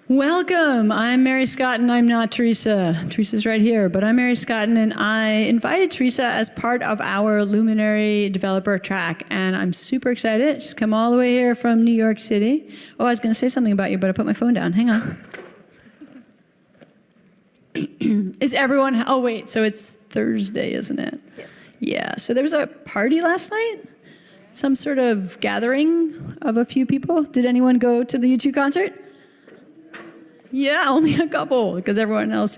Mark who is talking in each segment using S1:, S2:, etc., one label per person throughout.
S1: Welcome. I'm Mary Scott, and I'm not Theresa. Theresa's right here, but I'm Mary Scott, and I invited Theresa as part of our Luminary developer track, and I'm super excited. She's come all the way here from New York City. Oh, I was going to say something about you, but I put my phone down. Hang on. Is everyone? Oh, wait. So it's Thursday, isn't it?
S2: Yes.
S1: Yeah. So there was a party last night. Some sort of gathering of a few people. Did anyone go to the U2 concert? Yeah, only a couple, because everyone else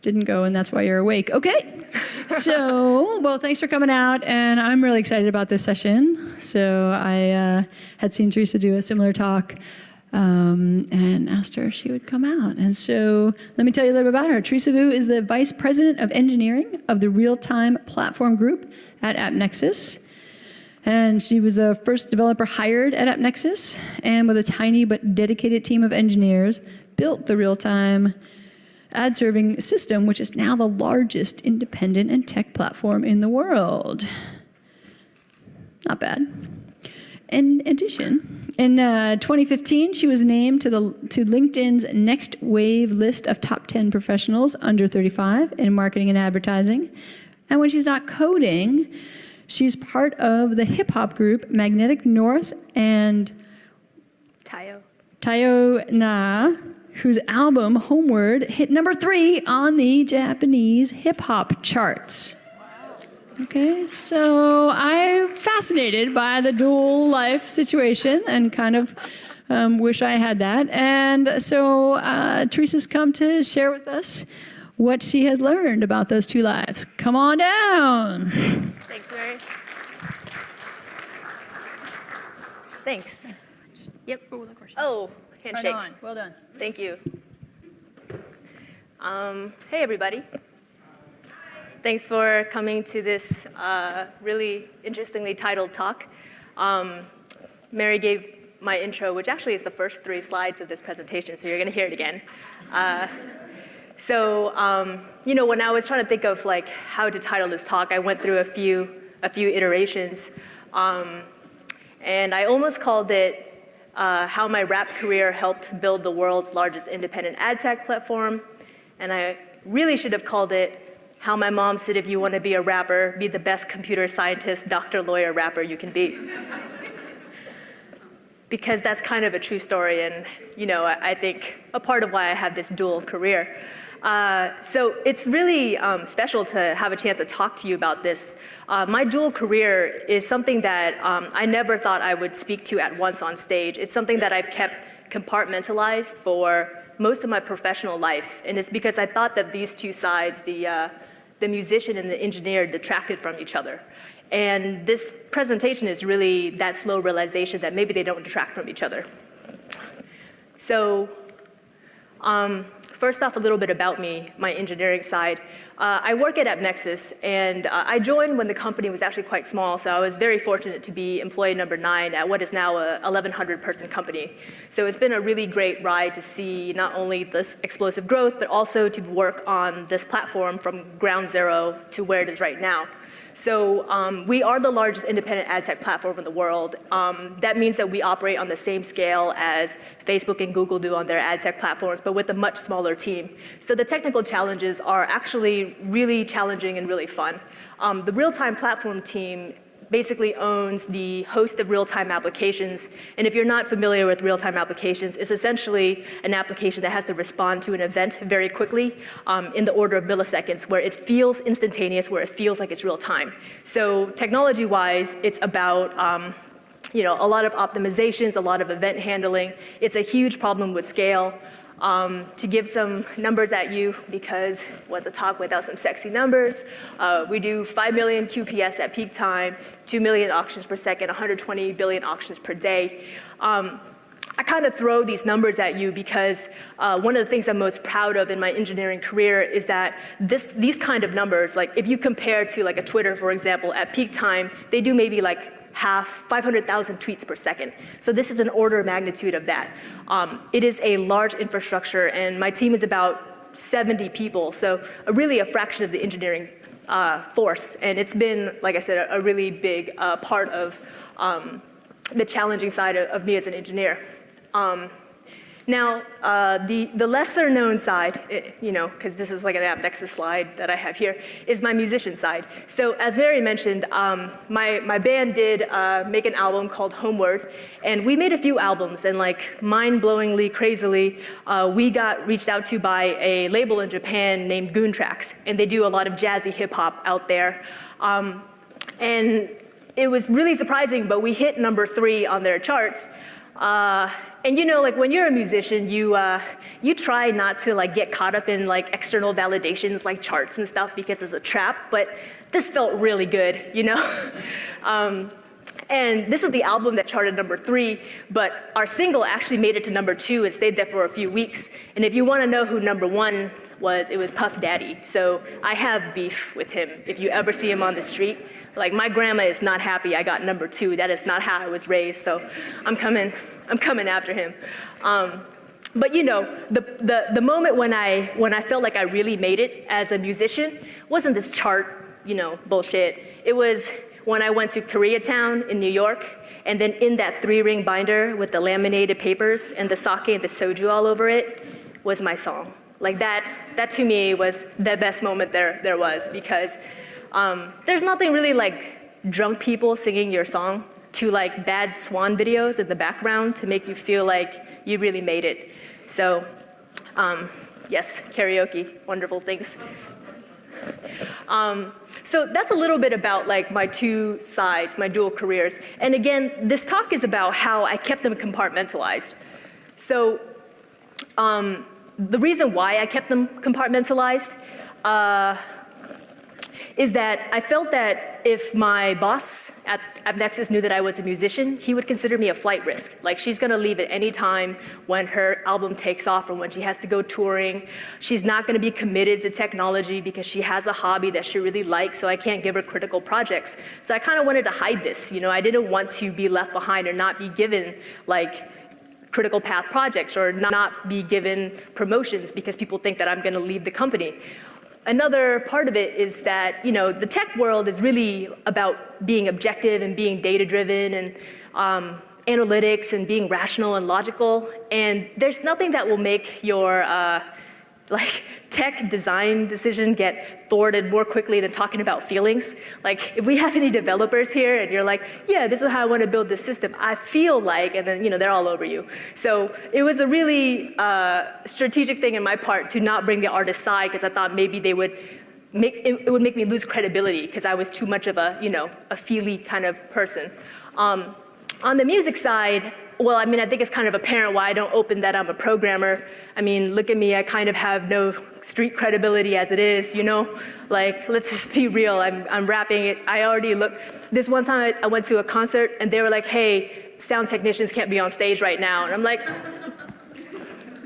S1: didn't go, and that's why you're awake. Okay, so, well, thanks for coming out, and I'm really excited about this session. So I had seen Theresa do a similar talk and asked her if she would come out. And so let me tell you a little bit about her. Theresa Vu is the Vice President of Engineering of the Real-Time Platform Group at AppNexus. And she was the first developer hired at AppNexus, and with a tiny but dedicated team of engineers, built the real-time ad serving system, which is now the largest independent and tech platform in the world. Not bad. In addition, in 2015, she was named to LinkedIn's Next Wave list of top 10 professionals under 35 in marketing and advertising. And when she's not coding, she's part of the hip-hop group Magnetic North and Tayo Na, whose album, Homeward, hit #3 on the Japanese hip-hop charts. Wow. Okay, so I'm fascinated by the dual life situation and kind of wish I had that. And so Theresa's come to share with us what she has learned about those two lives. Come on down.
S2: Thanks, Mary. Thanks.
S1: Thanks so much.
S2: Yep.
S1: Oh,
S2: handshake.
S1: right on. Well done.
S2: Thank you. Hey, everybody. Thanks for coming to this really interestingly titled talk. Mary gave my intro, which actually is the first 3 slides of this presentation, so you're going to hear it again. You know, when I was trying to think of like how to title this talk, I went through a few iterations, and I almost called it how my rap career helped build the world's largest independent ad tech platform. And I really should have called it how my mom said, if you want to be a rapper, be the best computer scientist, doctor, lawyer, rapper you can be. Because that's kind of a true story, and you know, I think a part of why I have this dual career. So it's really special to have a chance to talk to you about this. My dual career is something that I never thought I would speak to at once on stage. It's something that I've kept compartmentalized for most of my professional life, and it's because I thought that these two sides, the musician and the engineer, detracted from each other. And this presentation is really that slow realization that maybe they don't detract from each other. So, first off, a little bit about me, my engineering side. I work at AppNexus, and I joined when the company was actually quite small, so I was very fortunate to be employee number 9 at what is now a 1,100-person company. So it's been a really great ride to see not only this explosive growth, but also to work on this platform from ground zero to where it is right now. So we are the largest independent ad tech platform in the world. That means that we operate on the same scale as Facebook and Google do on their ad tech platforms, but with a much smaller team. So the technical challenges are actually really challenging and really fun. The real-time platform team basically owns the host of real-time applications. And if you're not familiar with real-time applications, it's essentially an application that has to respond to an event very quickly in the order of milliseconds, where it feels instantaneous, where it feels like it's real time. So technology-wise, it's about you know, a lot of optimizations, a lot of event handling. It's a huge problem with scale. To give some numbers at you, because what's a talk without some sexy numbers? We do 5 million QPS at peak time, 2 million auctions per second, 120 billion auctions per day. I kind of throw these numbers at you because one of the things I'm most proud of in my engineering career is that these kind of numbers, like if you compare to like a Twitter, for example, at peak time, they do maybe like 500,000 tweets per second. So this is an order of magnitude of that. It is a large infrastructure, and my team is about 70 people, so really a fraction of the engineering force. And it's been, like I said, a really big part of the challenging side of me as an engineer. Now, the lesser known side, because this is like an AppNexus slide that I have here, is my musician side. So as Mary mentioned, my band did make an album called Homeward, and we made a few albums, and like mind-blowingly, crazily, we got reached out to by a label in Japan named Goon Tracks, and they do a lot of jazzy hip-hop out there. And it was really surprising, but we hit number 3 on their charts. And like when you're a musician, you try not to like get caught up in like external validations like charts and stuff because it's a trap, but this felt really good, And this is the album that charted number 3, but our single actually made it to number 2 and stayed there for a few weeks. And if you want to know who number 1 was, it was Puff Daddy. So I have beef with him. If you ever see him on the street, like my grandma is not happy I got number 2. That is not how I was raised. So I'm coming after him. But the moment when I felt like I really made it as a musician wasn't this chart, bullshit. It was when I went to Koreatown in New York, and then in that 3-ring binder with the laminated papers and the sake and the soju all over it was my song. Like that to me was the best moment there was, because there's nothing really like drunk people singing your song to like bad swan videos in the background to make you feel like you really made it. So yes, karaoke, wonderful things. So that's a little bit about like my 2 sides, my dual careers. And again, this talk is about how I kept them compartmentalized. So the reason why I kept them compartmentalized is that I felt that if my boss at AppNexus knew that I was a musician, he would consider me a flight risk. Like, she's gonna leave at any time when her album takes off or when she has to go touring. She's not gonna be committed to technology because she has a hobby that she really likes, so I can't give her critical projects. So I kind of wanted to hide this, I didn't want to be left behind or not be given like critical path projects or not be given promotions because people think that I'm gonna leave the company. Another part of it is that, the tech world is really about being objective and being data-driven and analytics and being rational and logical. And there's nothing that will make your tech design decision get thwarted more quickly than talking about feelings. Like, if we have any developers here and you're like, yeah, this is how I want to build this system, I feel like, and then, they're all over you. So it was a really strategic thing in my part to not bring the artist side, because I thought maybe it would make me lose credibility because I was too much of a feely kind of person. On the music side, well, I think it's kind of apparent why I don't open that I'm a programmer. Look at me, I kind of have no street credibility as it is, Like, let's just be real, I'm rapping it. This one time I went to a concert and they were like, hey, sound technicians can't be on stage right now. And I'm like,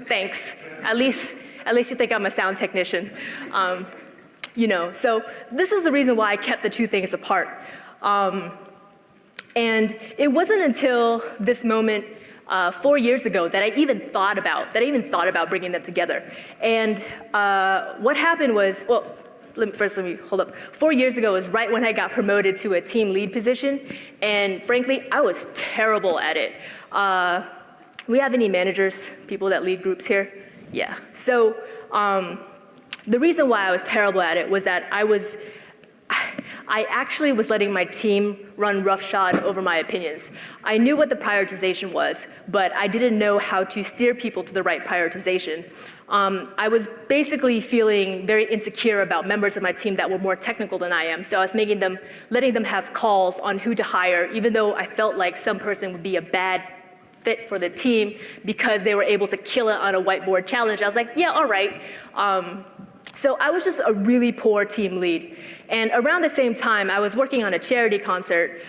S2: thanks. At least you think I'm a sound technician. So this is the reason why I kept the 2 things apart. And it wasn't until this moment 4 years ago that I even thought about bringing them together. And what happened was, well, let me hold up. 4 years ago was right when I got promoted to a team lead position, and frankly, I was terrible at it. We have any managers, people that lead groups here? Yeah. So the reason why I was terrible at it was that I actually was letting my team run roughshod over my opinions. I knew what the prioritization was, but I didn't know how to steer people to the right prioritization. I was basically feeling very insecure about members of my team that were more technical than I am, so I was letting them have calls on who to hire, even though I felt like some person would be a bad fit for the team because they were able to kill it on a whiteboard challenge. I was like, yeah, all right. So I was just a really poor team lead. And around the same time, I was working on a charity concert.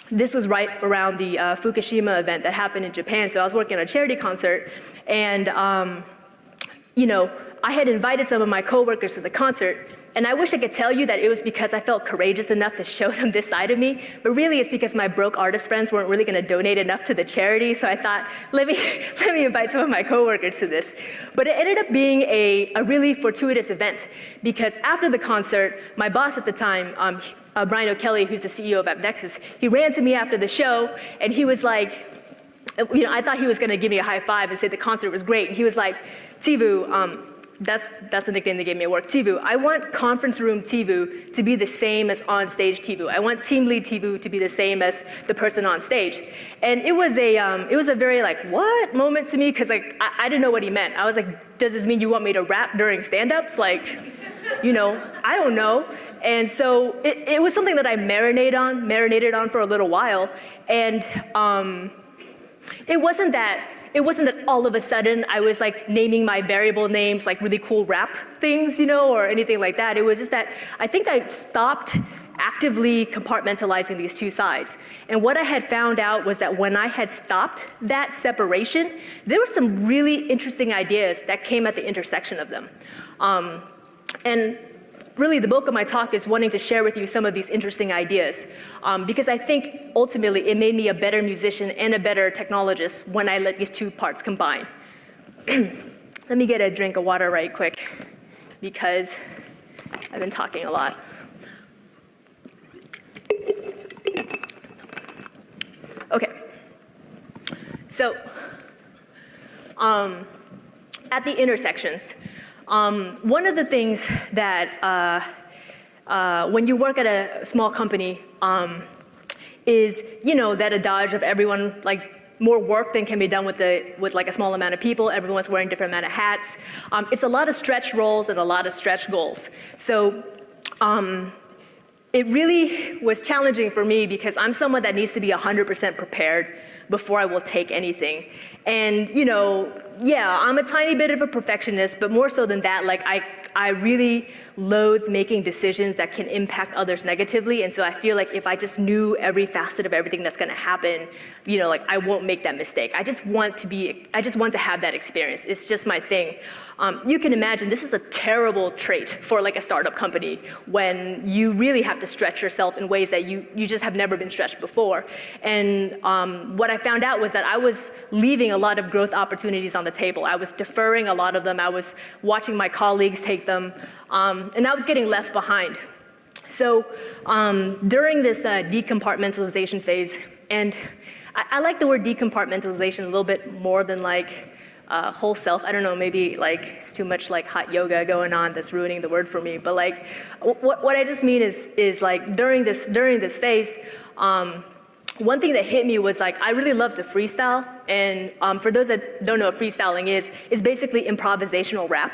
S2: This was right around the Fukushima event that happened in Japan. So I was working on a charity concert, and I had invited some of my coworkers to the concert. And I wish I could tell you that it was because I felt courageous enough to show them this side of me, but really it's because my broke artist friends weren't really gonna donate enough to the charity, so I thought, let me invite some of my coworkers to this. But it ended up being a really fortuitous event, because after the concert, my boss at the time, Brian O'Kelly, who's the CEO of AppNexus, he ran to me after the show, and he was like, I thought he was going to give me a high five and say the concert was great. And he was like, Tivu, that's the nickname they gave me at work, Tivu, I want conference room Tivu to be the same as on stage Tivu. I want team lead Tivu to be the same as the person on stage. And it was a very like, what moment to me, because like, I didn't know what he meant. I was like, does this mean you want me to rap during stand-ups? Like, I don't know. And so it was something that I marinated on for a little while. And it wasn't that all of a sudden I was like naming my variable names like really cool rap things, or anything like that. It was just that I think I stopped actively compartmentalizing these two sides. And what I had found out was that when I had stopped that separation, there were some really interesting ideas that came at the intersection of them. And really, the bulk of my talk is wanting to share with you some of these interesting ideas, because I think ultimately it made me a better musician and a better technologist when I let these two parts combine. Let me get a drink of water right quick, because I've been talking a lot. Okay, so at the intersections, one of the things that when you work at a small company is, that adage of everyone, like more work than can be done with like a small amount of people. Everyone's wearing different amount of hats. It's a lot of stretch roles and a lot of stretch goals. So it really was challenging for me because I'm someone that needs to be 100% prepared before I will take anything. And yeah, I'm a tiny bit of a perfectionist, but more so than that, like I really loathe making decisions that can impact others negatively. And so I feel like if I just knew every facet of everything that's gonna happen, like I won't make that mistake. I just want to have that experience. It's just my thing. You can imagine this is a terrible trait for like a startup company when you really have to stretch yourself in ways that you just have never been stretched before. And what I found out was that I was leaving a lot of growth opportunities on the table. I was deferring a lot of them. I was watching my colleagues take them, and I was getting left behind. So during this decompartmentalization phase, and I like the word decompartmentalization a little bit more than like whole self. I don't know, maybe like it's too much like hot yoga going on that's ruining the word for me. But like what I just mean is like during this phase, one thing that hit me was like I really love to freestyle. And for those that don't know what freestyling is basically improvisational rap.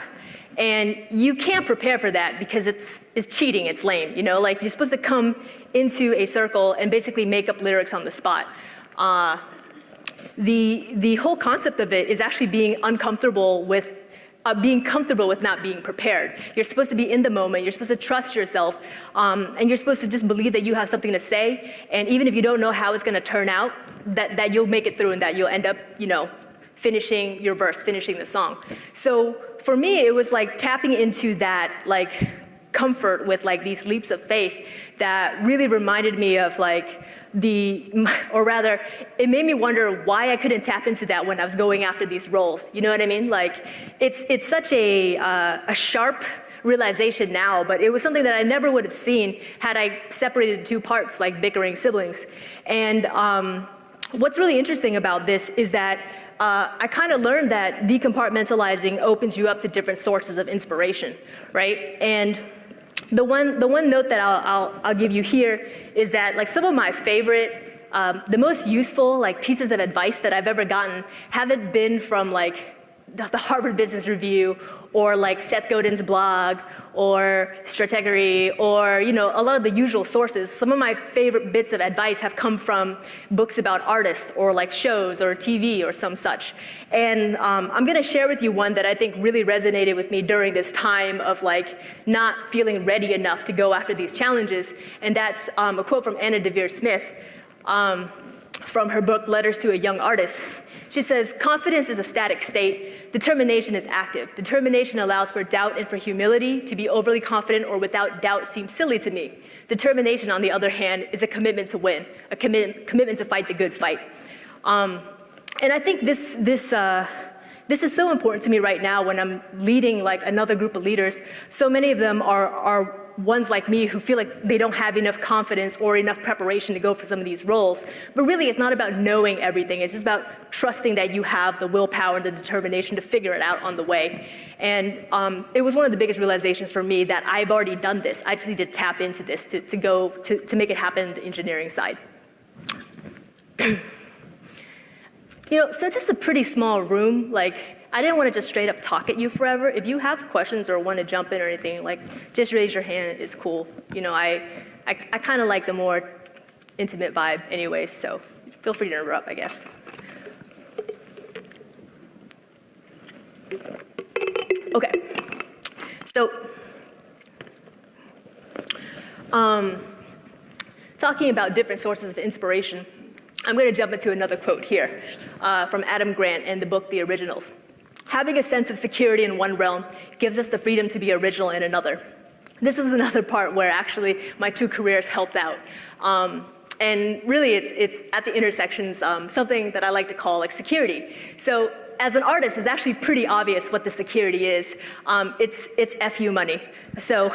S2: And you can't prepare for that because it's cheating, it's lame, like you're supposed to come into a circle and basically make up lyrics on the spot. The whole concept of it is actually being uncomfortable with being comfortable with not being prepared. You're supposed to be in the moment, you're supposed to trust yourself, and you're supposed to just believe that you have something to say, and even if you don't know how it's gonna turn out, that you'll make it through and that you'll end up, finishing your verse, finishing the song. So for me, it was like tapping into that like comfort with like these leaps of faith that really reminded me of like or rather, it made me wonder why I couldn't tap into that when I was going after these roles. You know what I mean? Like, it's such a sharp realization now, but it was something that I never would have seen had I separated the two parts like bickering siblings. And what's really interesting about this is that I kind of learned that decompartmentalizing opens you up to different sources of inspiration, right? And the one note that I'll give you here is that like some of my favorite, the most useful like pieces of advice that I've ever gotten haven't been from like the Harvard Business Review or like Seth Godin's blog or Stratechery or a lot of the usual sources. Some of my favorite bits of advice have come from books about artists or like shows or TV or some such. And I'm gonna share with you one that I think really resonated with me during this time of like not feeling ready enough to go after these challenges. And that's a quote from Anna Devere Smith from her book, Letters to a Young Artist. She says, confidence is a static state. Determination is active. Determination allows for doubt and for humility. To be overly confident or without doubt seems silly to me. Determination, on the other hand, is a commitment to win, a commitment to fight the good fight. And I think this is so important to me right now when I'm leading like another group of leaders. So many of them are ones like me who feel like they don't have enough confidence or enough preparation to go for some of these roles. But really, it's not about knowing everything. It's just about trusting that you have the willpower and the determination to figure it out on the way. And it was one of the biggest realizations for me that I've already done this. I just need to tap into this to make it happen on the engineering side. Since it's a pretty small room, I didn't want to just straight up talk at you forever. If you have questions or want to jump in or anything, just raise your hand. It's cool. I kind of like the more intimate vibe anyway, so feel free to interrupt, I guess. Okay. So, talking about different sources of inspiration, I'm going to jump into another quote here from Adam Grant in the book The Originals. Having a sense of security in one realm gives us the freedom to be original in another. This is another part where actually my two careers helped out. And really it's at the intersections, something that I like to call security. So as an artist, it's actually pretty obvious what the security is. It's FU money. So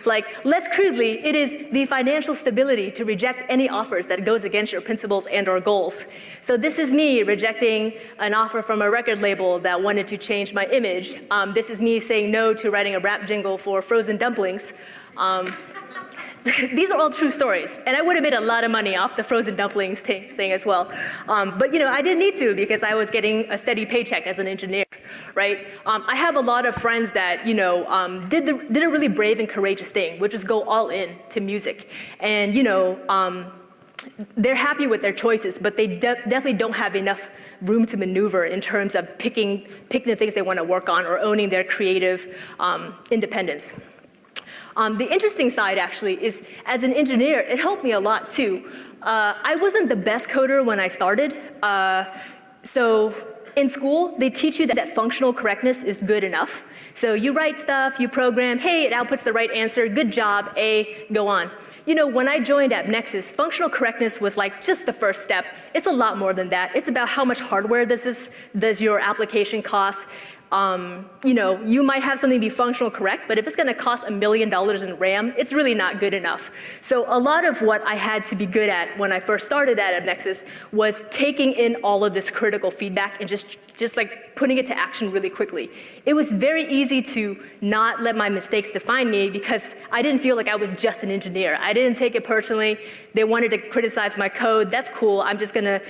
S2: less crudely, it is the financial stability to reject any offers that goes against your principles and or goals. So this is me rejecting an offer from a record label that wanted to change my image. This is me saying no to writing a rap jingle for frozen dumplings. These are all true stories, and I would have made a lot of money off the frozen dumplings thing as well. But I didn't need to because I was getting a steady paycheck as an engineer, right? I have a lot of friends that did a really brave and courageous thing, which is go all in to music, and they're happy with their choices, but they definitely don't have enough room to maneuver in terms of picking the things they want to work on or owning their creative independence. The interesting side actually is, as an engineer, it helped me a lot too. I wasn't the best coder when I started. So in school, they teach you that functional correctness is good enough. So you write stuff, you program, hey, it outputs the right answer, good job, A, go on. When I joined at Nexus, functional correctness was just the first step. It's a lot more than that. It's about how much hardware does your application cost. You might have something be functional correct, but if it's going to cost $1 million in RAM, it's really not good enough. So a lot of what I had to be good at when I first started at Nexus was taking in all of this critical feedback and just putting it to action really quickly. It was very easy to not let my mistakes define me because I didn't feel like I was just an engineer. I didn't take it personally. They wanted to criticize my code. That's cool. I'm just going to,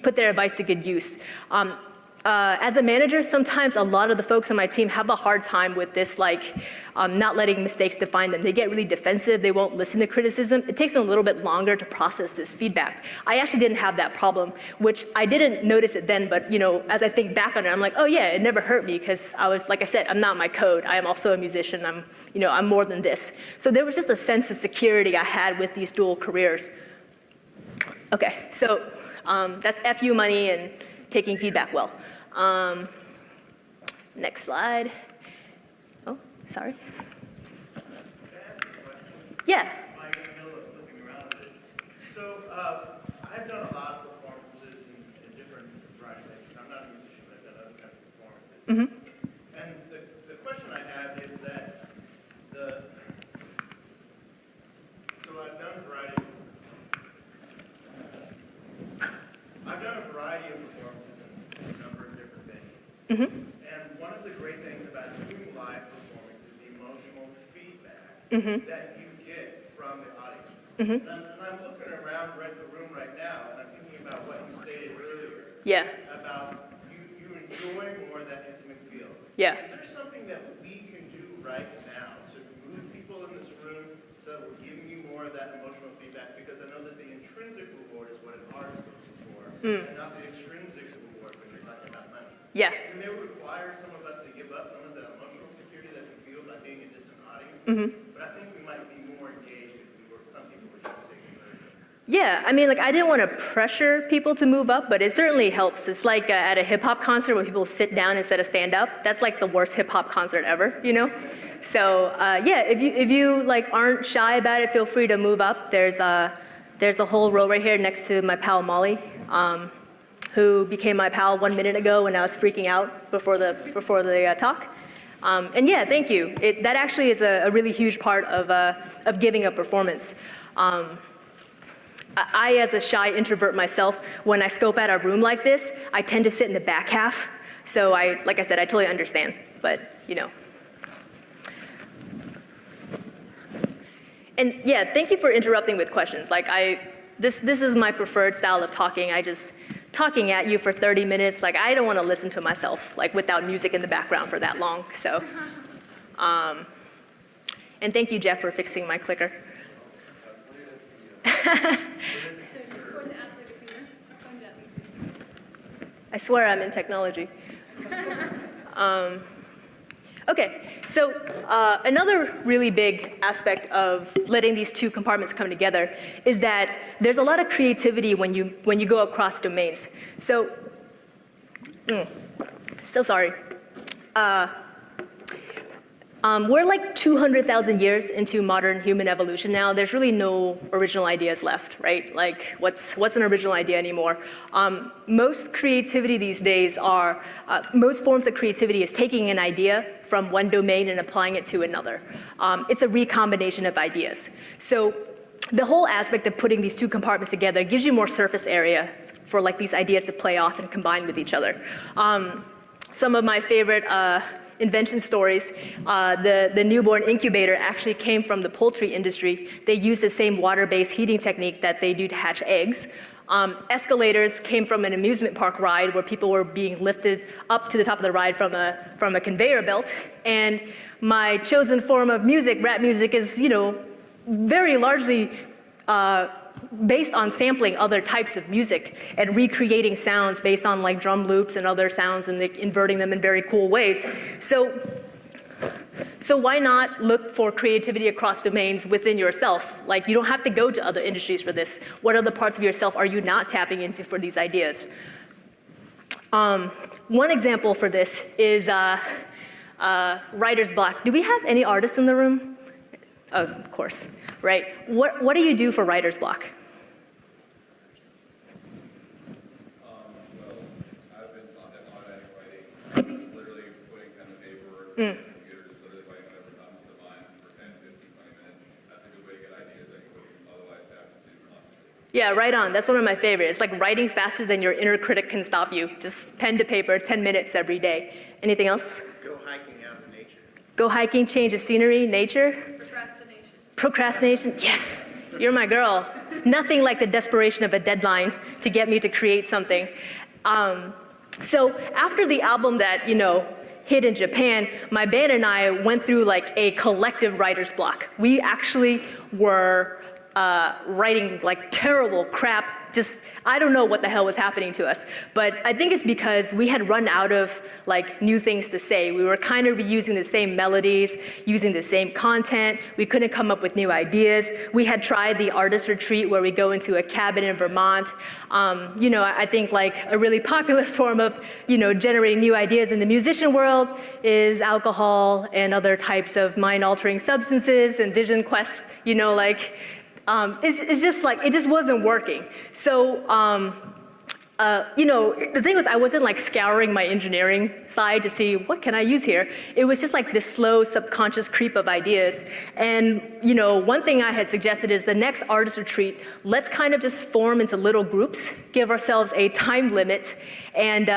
S2: put their advice to good use. As a manager, sometimes a lot of the folks on my team have a hard time with this, not letting mistakes define them. They get really defensive. They won't listen to criticism. It takes them a little bit longer to process this feedback. I actually didn't have that problem, which I didn't notice it then, but as I think back on it, I'm like, oh yeah, it never hurt me because I was, like I said, I'm not my code. I am also a musician. I'm more than this. So there was just a sense of security I had with these dual careers. Okay, so that's FU money and taking feedback well. Next slide. Oh, sorry. Yeah.
S3: So I've done a lot of performances in different variety of things. I'm not a musician, but I've done other kinds of performances. Mm-hmm. And the question I have is that so I've done a variety of performances in a number of different venues. Mm-hmm. And one of the great things about doing live performance is the emotional feedback that you get from the audience. Mm-hmm. And I'm looking around the room right now, and I'm thinking about what you stated earlier.
S2: Yeah.
S3: About you enjoying more of that intimate feel.
S2: Yeah.
S3: Is there something that we can do right now to move people in this room so that we're giving you more of that emotional feedback? Because I know that the intrinsic reward is what an artist looks for, and not the extrinsic reward when you're talking about money.
S2: Yeah.
S3: It may require some of us to give up some of the emotional security that we feel by being in distant audience, but I think we might be more engaged if some people were just taking advantage.
S2: Yeah, I didn't want to pressure people to move up, but it certainly helps. It's like at a hip hop concert where people sit down instead of stand up. That's like the worst hip hop concert ever, So yeah, if you aren't shy about it, feel free to move up. There's a whole row right here next to my pal Molly, who became my pal 1 minute ago when I was freaking out before the talk. And yeah, thank you. That actually is a really huge part of giving a performance. I, as a shy introvert myself, when I scope out a room like this, I tend to sit in the back half. So like I said, I totally understand, but you know. And yeah, thank you for interrupting with questions. Like this is my preferred style of talking. Talking at you for 30 minutes, like I don't want to listen to myself, like without music in the background for that long, so. And thank you, Jeff, for fixing my clicker. I swear I'm in technology. Okay, so another really big aspect of letting these two compartments come together is that there's a lot of creativity when you go across domains. So, so sorry. We're like 200,000 years into modern human evolution now. There's really no original ideas left, right? Like, what's an original idea anymore? Most creativity these days are, most forms of creativity is taking an idea from one domain and applying it to another. It's a recombination of ideas. So the whole aspect of putting these two compartments together gives you more surface area for like these ideas to play off and combine with each other. Some of my favorite invention stories, the newborn incubator actually came from the poultry industry. They use the same water-based heating technique that they do to hatch eggs. Escalators came from an amusement park ride where people were being lifted up to the top of the ride from a conveyor belt. And my chosen form of music, rap music, is, you know, very largely based on sampling other types of music and recreating sounds based on like drum loops and other sounds and like, inverting them in very cool ways. So why not look for creativity across domains within yourself? Like, you don't have to go to other industries for this. What other parts of yourself are you not tapping into for these ideas? One example for this is writer's block. Do we have any artists in the room? Oh, of course, right. What do you do for writer's block?
S4: Well, I've been taught that automatic writing, just literally putting pen and paper, computers, literally writing whatever comes to mind for 10, 15, 20 minutes. That's a good way to get ideas that you wouldn't otherwise have to do.
S2: Yeah, right on. That's one of my favorites. Like writing faster than your inner critic can stop you. Just pen to paper, 10 minutes every day. Anything else?
S3: Go hiking out in nature.
S2: Go hiking, change of scenery, nature?
S5: Procrastination.
S2: Procrastination, yes, you're my girl. Nothing like the desperation of a deadline to get me to create something. So after the album that, you know, hit in Japan, my band and I went through like a collective writer's block. We actually were writing like terrible crap. Just, I don't know what the hell was happening to us, but I think it's because we had run out of like new things to say. We were kind of reusing the same melodies, using the same content. We couldn't come up with new ideas. We had tried the artist retreat where we go into a cabin in Vermont. You know, I think like a really popular form of, you know, generating new ideas in the musician world is alcohol and other types of mind-altering substances and vision quests, you know, like, it's just like, it just wasn't working. So, you know, the thing was I wasn't like scouring my engineering side to see what can I use here. It was just like this slow subconscious creep of ideas. And, you know, one thing I had suggested is the next artist retreat, let's kind of just form into little groups, give ourselves a time limit, and,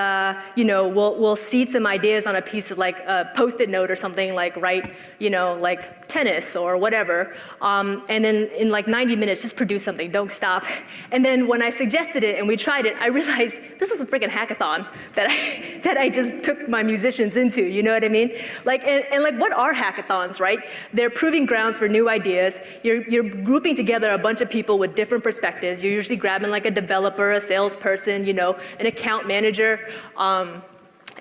S2: you know, we'll seed some ideas on a piece of like a Post-it note or something, like write, you know, like tennis or whatever. And then in like 90 minutes, just produce something, don't stop. And then when I suggested it and we tried it, I realized this is a freaking hackathon that I just took my musicians into, you know what I mean? Like, and like, what are hackathons, right? They're proving grounds for new ideas. You're grouping together a bunch of people with different perspectives. You're usually grabbing like a developer, a salesperson, you know, an account manager.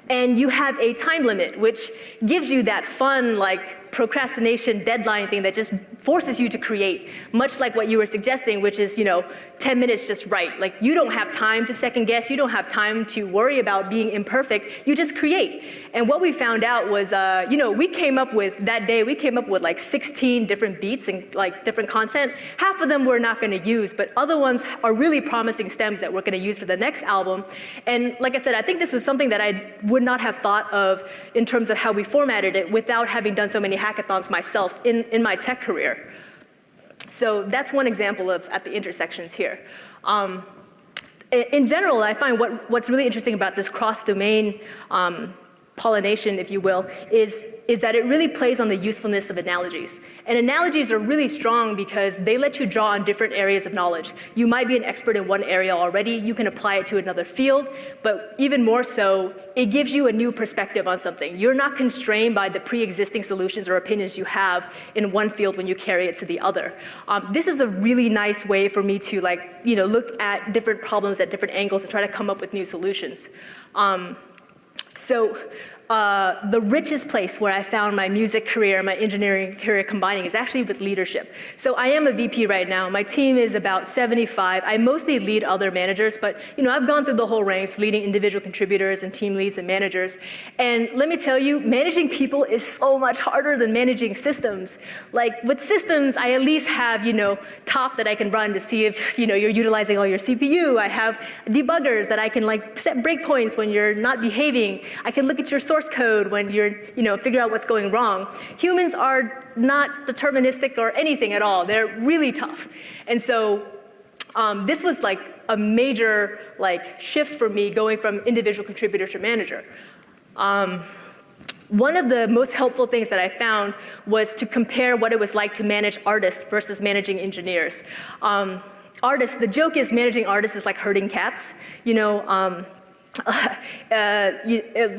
S2: And you have a time limit, which gives you that fun, like, procrastination deadline thing that just forces you to create, much like what you were suggesting, which is, 10 minutes just right. Like, you don't have time to second guess, you don't have time to worry about being imperfect, you just create. And what we found out was, we came up with like 16 different beats and like different content. Half of them we're not gonna use, but other ones are really promising stems that we're gonna use for the next album. And like I said, I think this was something that I would not have thought of in terms of how we formatted it without having done so many hackathons myself in my tech career. So that's one example of at the intersections here. In general, I find what's really interesting about this cross-domain pollination, if you will, is that it really plays on the usefulness of analogies. And analogies are really strong because they let you draw on different areas of knowledge. You might be an expert in one area already, you can apply it to another field, but even more so, it gives you a new perspective on something. You're not constrained by the pre-existing solutions or opinions you have in one field when you carry it to the other. This is a really nice way for me to look at different problems at different angles and try to come up with new solutions. The richest place where I found my music career, my engineering career combining is actually with leadership. So I am a VP right now. My team is about 75. I mostly lead other managers, but I've gone through the whole ranks, leading individual contributors and team leads and managers. And let me tell you, managing people is so much harder than managing systems. Like with systems, I at least have, top that I can run to see if, you're utilizing all your CPU. I have debuggers that I can set breakpoints when you're not behaving. I can look at your source code when you're, figure out what's going wrong. Humans are not deterministic or anything at all. They're really tough. And so this was like a major shift for me going from individual contributor to manager. One of the most helpful things that I found was to compare what it was like to manage artists versus managing engineers. Artists, the joke is managing artists is like herding cats.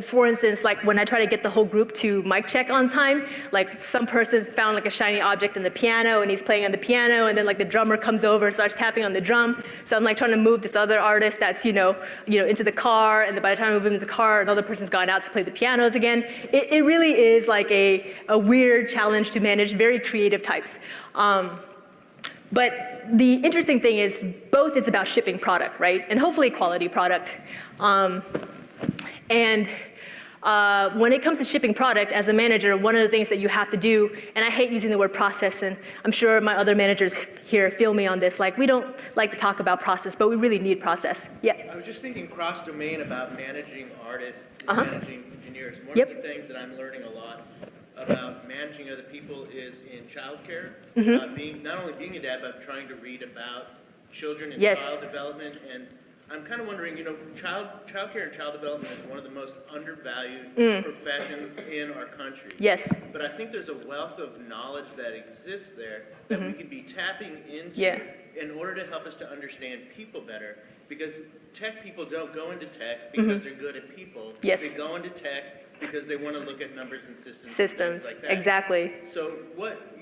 S2: For instance, when I try to get the whole group to mic check on time, some person found a shiny object in the piano and he's playing on the piano, and then the drummer comes over and starts tapping on the drum. So I'm trying to move this other artist that's into the car, and then by the time I move him into the car, another person's gone out to play the pianos again. It really is a weird challenge to manage very creative types. But the interesting thing is both is about shipping product, right? And hopefully quality product. When it comes to shipping product, as a manager, one of the things that you have to do, and I hate using the word process, and I'm sure my other managers here feel me on this, we don't like to talk about process, but we really need process. Yeah?
S3: I was just thinking cross-domain about managing artists and managing engineers. One of the things that I'm learning a lot about managing other people is in childcare, not only being a dad, but trying to read about children and child development. And I'm kind of wondering, childcare and child development is one of the most undervalued professions in our country.
S2: Yes.
S3: But I think there's a wealth of knowledge that exists there that we can be tapping into in order to help us to understand people better. Because tech people don't go into tech because they're good at people.
S2: Yes.
S3: They go into tech because they want to look at numbers and systems.
S2: Systems,
S3: and things like that.
S2: exactly.
S3: So what,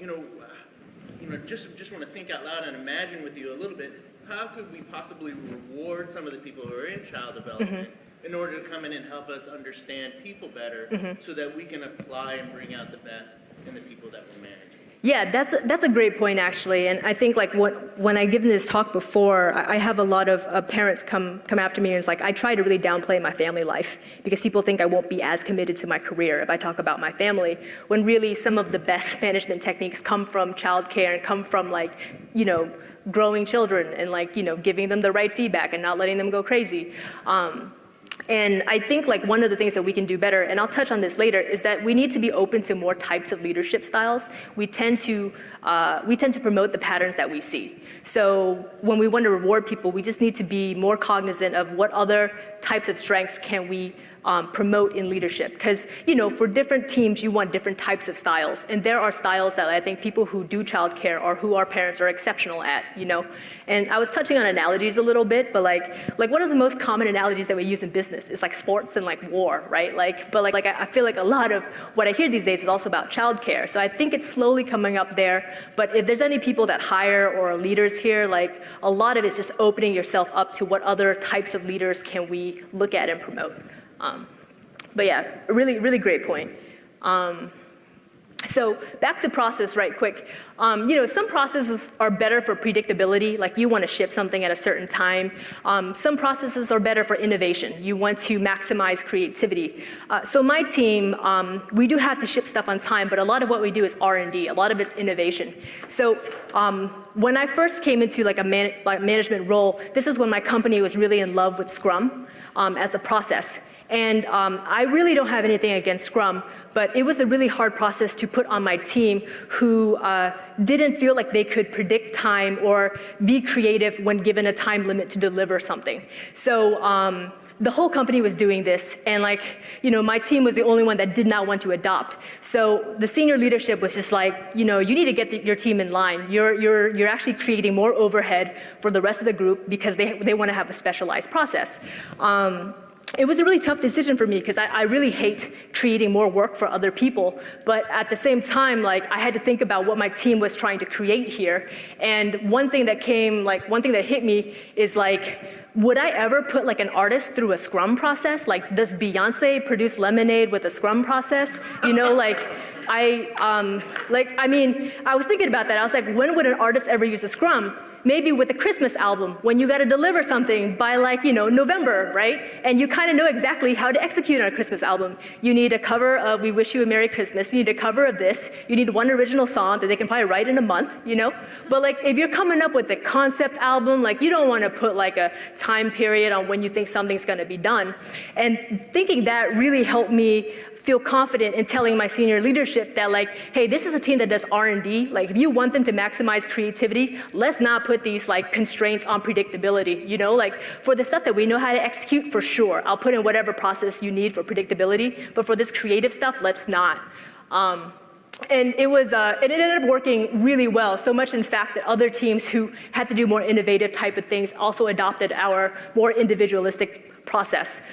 S3: just want to think out loud and imagine with you a little bit, how could we possibly reward some of the people who are in child development in order to come in and help us understand people better so that we can apply and bring out the best in the people that we're managing?
S2: Yeah, that's a great point, actually. And I think when I given this talk before, I have a lot of parents come after me, and it's I try to really downplay my family life because people think I won't be as committed to my career if I talk about my family, when really some of the best management techniques come from childcare and come from growing children and giving them the right feedback and not letting them go crazy. And I think one of the things that we can do better, and I'll touch on this later, is that we need to be open to more types of leadership styles. We tend to promote the patterns that we see. So when we want to reward people, we just need to be more cognizant of what other types of strengths can we promote in leadership. Because, for different teams, you want different types of styles. And there are styles that I think people who do childcare or who are parents are exceptional at, And I was touching on analogies a little bit, but one of the most common analogies that we use in business is sports and war, right? I feel a lot of what I hear these days is also about childcare. So I think it's slowly coming up there. But if there's any people that hire or are leaders here, a lot of it's just opening yourself up to what other types of leaders can we look at and promote. But yeah, really, really great point. So back to process right quick. Some processes are better for predictability, like you want to ship something at a certain time. Some processes are better for innovation. You want to maximize creativity. So my team, we do have to ship stuff on time, but a lot of what we do is R&D. A lot of it's innovation. So when I first came into like a management role, this is when my company was really in love with Scrum as a process. And I really don't have anything against Scrum, but it was a really hard process to put on my team who didn't feel like they could predict time or be creative when given a time limit to deliver something. So the whole company was doing this, and my team was the only one that did not want to adopt. So the senior leadership was just like, you need to get your team in line. You're actually creating more overhead for the rest of the group because they want to have a specialized process. It was a really tough decision for me because I really hate creating more work for other people. But at the same time, I had to think about what my team was trying to create here. And one thing that hit me is would I ever put an artist through a Scrum process? Does Beyonce produce Lemonade with a Scrum process? I was thinking about that. I was like, when would an artist ever use a Scrum? Maybe with a Christmas album, when you gotta deliver something by November, right? And you kind of know exactly how to execute on a Christmas album. You need a cover of We Wish You a Merry Christmas, you need a cover of this, you need one original song that they can probably write in a month, But if you're coming up with a concept album, you don't wanna put a time period on when you think something's gonna be done. And thinking that really helped me feel confident in telling my senior leadership that hey, this is a team that does R&D. If you want them to maximize creativity, let's not put these constraints on predictability, For the stuff that we know how to execute, for sure, I'll put in whatever process you need for predictability, but for this creative stuff, let's not. And it ended up working really well, so much in fact that other teams who had to do more innovative type of things also adopted our more individualistic process.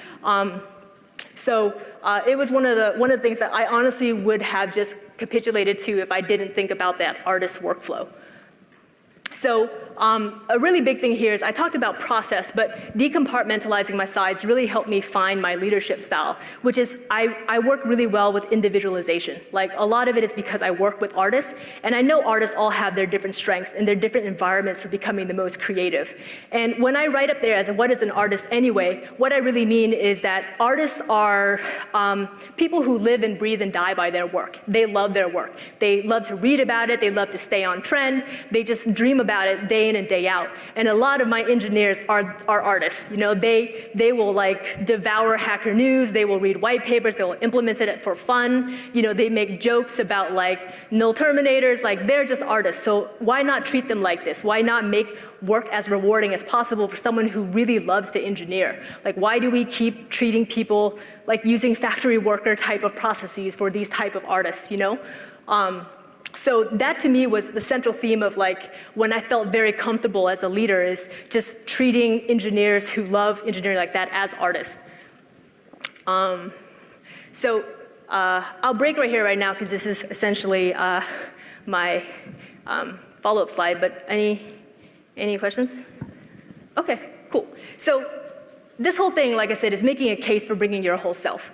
S2: So it was one of the things that I honestly would have just capitulated to if I didn't think about that artist workflow. So a really big thing here is I talked about process, but decompartmentalizing my sides really helped me find my leadership style, which is I work really well with individualization. A lot of it is because I work with artists, and I know artists all have their different strengths and their different environments for becoming the most creative. And when I write up there as what is an artist anyway, what I really mean is that artists are people who live and breathe and die by their work. They love their work. They love to read about it. They love to stay on trend. They just dream about it day in and day out. And a lot of my engineers are artists. They will devour Hacker News. They will read white papers. They will implement it for fun. They make jokes about null terminators. They're just artists. So why not treat them like this? Why not make work as rewarding as possible for someone who really loves to engineer? Why do we keep treating people using factory worker type of processes for these type of artists, So that to me was the central theme of when I felt very comfortable as a leader, is just treating engineers who love engineering like that as artists. I'll break right here right now because this is essentially my follow-up slide, but any questions? Okay, cool. So this whole thing, like I said, is making a case for bringing your whole self.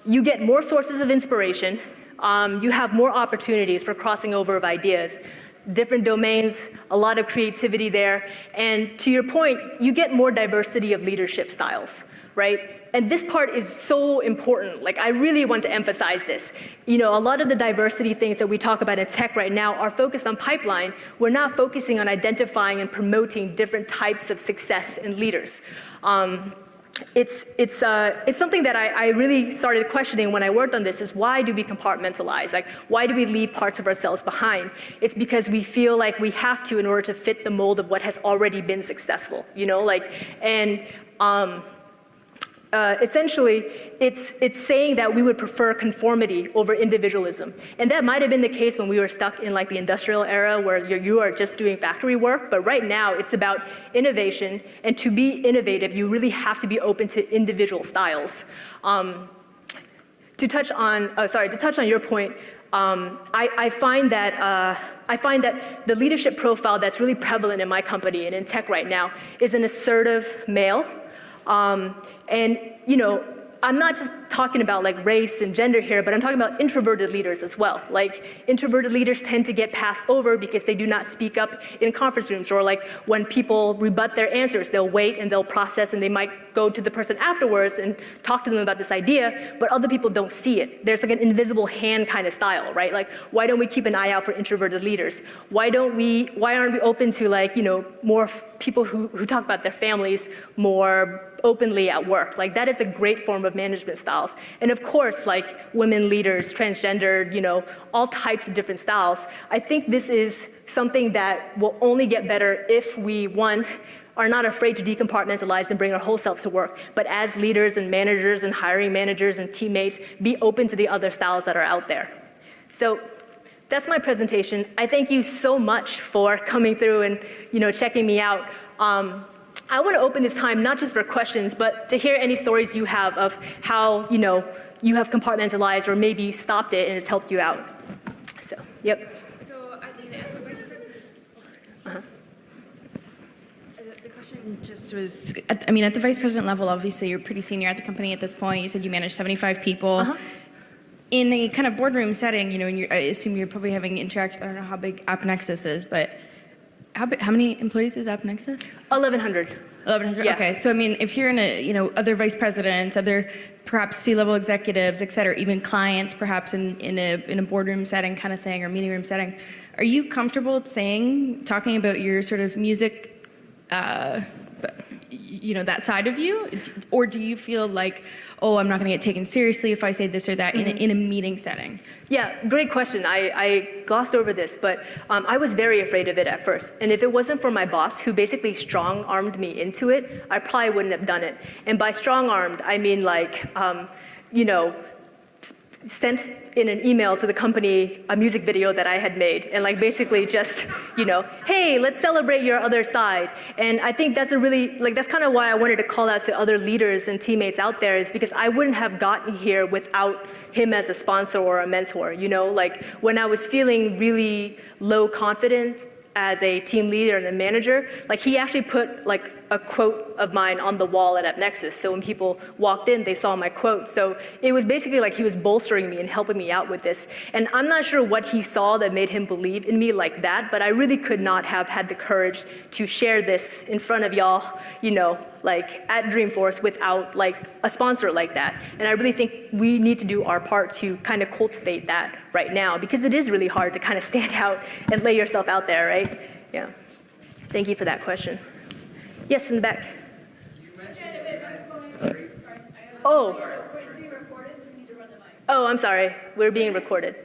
S2: You get more sources of inspiration. You have more opportunities for crossing over of ideas, different domains, a lot of creativity there. And to your point, you get more diversity of leadership styles, right? And this part is so important. I really want to emphasize this. A lot of the diversity things that we talk about in tech right now are focused on pipeline. We're not focusing on identifying and promoting different types of success in leaders. It's something that I really started questioning when I worked on this, is why do we compartmentalize? Why do we leave parts of ourselves behind? It's because we feel like we have to in order to fit the mold of what has already been successful, essentially, it's saying that we would prefer conformity over individualism. And that might have been the case when we were stuck in the industrial era where you are just doing factory work, but right now it's about innovation, and to be innovative, you really have to be open to individual styles. To touch on your point, I find that the leadership profile that's really prevalent in my company and in tech right now is an assertive male. And I'm not just talking about like race and gender here, but I'm talking about introverted leaders as well. Like introverted leaders tend to get passed over because they do not speak up in conference rooms, or like when people rebut their answers, they'll wait and they'll process, and they might go to the person afterwards and talk to them about this idea, but other people don't see it. There's like an invisible hand kind of style, right? Like, why don't we keep an eye out for introverted leaders? Why aren't we open to like, more people who talk about their families more openly at work? Like, that is a great form of management styles. And of course, like women leaders, transgendered, all types of different styles. I think this is something that will only get better if we, one, are not afraid to decompartmentalize and bring our whole selves to work, but as leaders and managers and hiring managers and teammates, be open to the other styles that are out there. So that's my presentation. I thank you so much for coming through and checking me out. I want to open this time not just for questions, but to hear any stories you have of how you have compartmentalized or maybe stopped it and it's helped you out. So, yep.
S5: So at the vice president, the question just was, at the vice president level, obviously you're pretty senior at the company at this point. You said you manage 75 people. In a kind of boardroom setting, and I assume you're probably having interaction. I don't know how big AppNexus is, but how many employees is AppNexus?
S2: 1,100.
S5: 1,100.
S2: Yeah.
S5: Okay. So if you're in a other vice presidents, other perhaps C-level executives, et cetera, even clients, perhaps in a boardroom setting kind of thing or meeting room setting, are you comfortable talking about your sort of music? That side of you? Or do you feel like, oh, I'm not going to get taken seriously if I say this or that in a meeting setting?
S2: Yeah, great question. I glossed over this, but I was very afraid of it at first. And if it wasn't for my boss, who basically strong-armed me into it, I probably wouldn't have done it. And by strong-armed, I mean like, sent in an email to the company a music video that I had made, and like basically just, hey, let's celebrate your other side. And I think that's that's kind of why I wanted to call out to other leaders and teammates out there, is because I wouldn't have gotten here without him as a sponsor or a mentor. Like when I was feeling really low confidence as a team leader and a manager, like he actually put like a quote of mine on the wall at AppNexus. So when people walked in, they saw my quote. So it was basically like he was bolstering me and helping me out with this. And I'm not sure what he saw that made him believe in me like that, but I really could not have had the courage to share this in front of y'all, like at Dreamforce without like a sponsor like that. And I really think we need to do our part to kind of cultivate that right now, because it is really hard to kind of stand out and lay yourself out there, right? Yeah. Thank you for that question. Yes, in the back. Oh. Oh, I'm sorry. We're being recorded.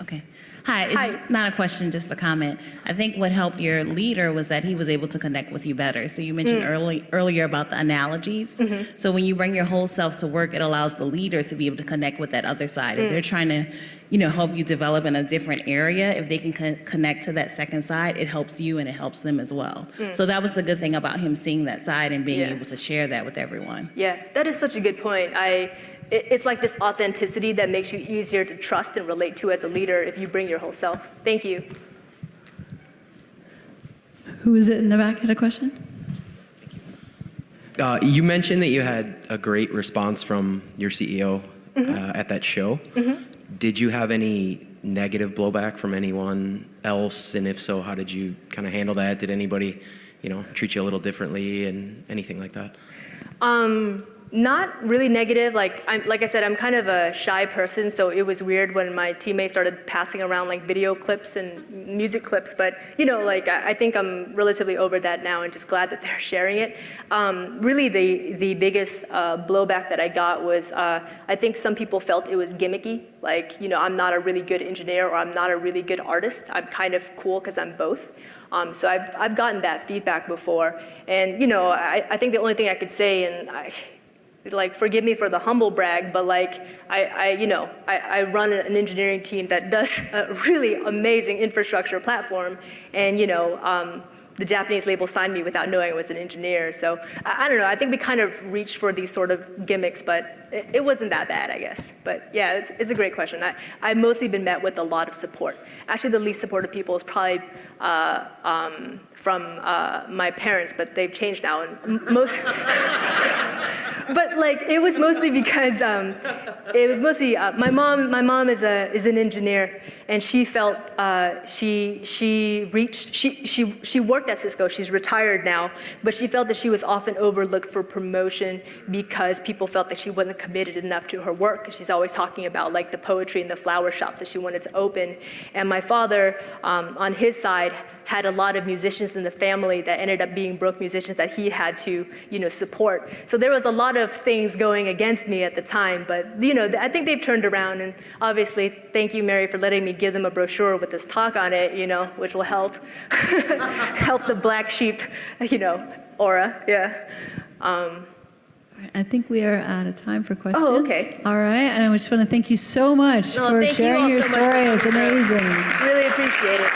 S6: Okay. Hi, it's not a question, just a comment. I think what helped your leader was that he was able to connect with you better. So you mentioned earlier about the analogies. So when you bring your whole self to work, it allows the leader to be able to connect with that other side. If they're trying to, help you develop in a different area, if they can connect to that second side, it helps you and it helps them as well. So that was the good thing about him seeing that side and being able to share that with everyone.
S2: Yeah, that is such a good point. It's like this authenticity that makes you easier to trust and relate to as a leader if you bring your whole self. Thank you.
S1: Who is it in the back had a question?
S7: You mentioned that you had a great response from your CEO at that show. Did you have any negative blowback from anyone else? And if so, how did you kind of handle that? Did anybody, treat you a little differently and anything like that?
S2: Not really negative. Like I said, I'm kind of a shy person, so it was weird when my teammates started passing around like video clips and music clips. But I think I'm relatively over that now and just glad that they're sharing it. Really, the biggest blowback that I got was I think some people felt it was gimmicky. Like I'm not a really good engineer or I'm not a really good artist. I'm kind of cool because I'm both. So I've gotten that feedback before, and I think the only thing I could say, and forgive me for the humble brag, but I run an engineering team that does a really amazing infrastructure platform, and the Japanese label signed me without knowing I was an engineer. So I don't know. I think we kind of reached for these sort of gimmicks, but it wasn't that bad, I guess. But yeah, it's a great question. I've mostly been met with a lot of support. Actually, the least supportive people is probably from my parents, but they've changed now. And But like, it was mostly because my mom is an engineer, and she felt she worked at Cisco. She's retired now, but she felt that she was often overlooked for promotion because people felt that she wasn't committed enough to her work. She's always talking about like the poetry and the flower shops that she wanted to open. And my father, on his side, had a lot of musicians in the family that ended up being broke musicians that he had to, support. So there was a lot of things going against me at the time, but I think they've turned around. And obviously, thank you, Mary, for letting me give them a brochure with this talk on it, which will help help the black sheep, aura. Yeah.
S1: I think we are out of time for questions.
S2: Oh, okay.
S1: All right, and I just want to thank you so much for
S2: thank you
S1: sharing
S2: all
S1: your
S2: so much
S1: story.
S2: for
S1: It was
S2: coming.
S1: amazing.
S2: Really appreciate it.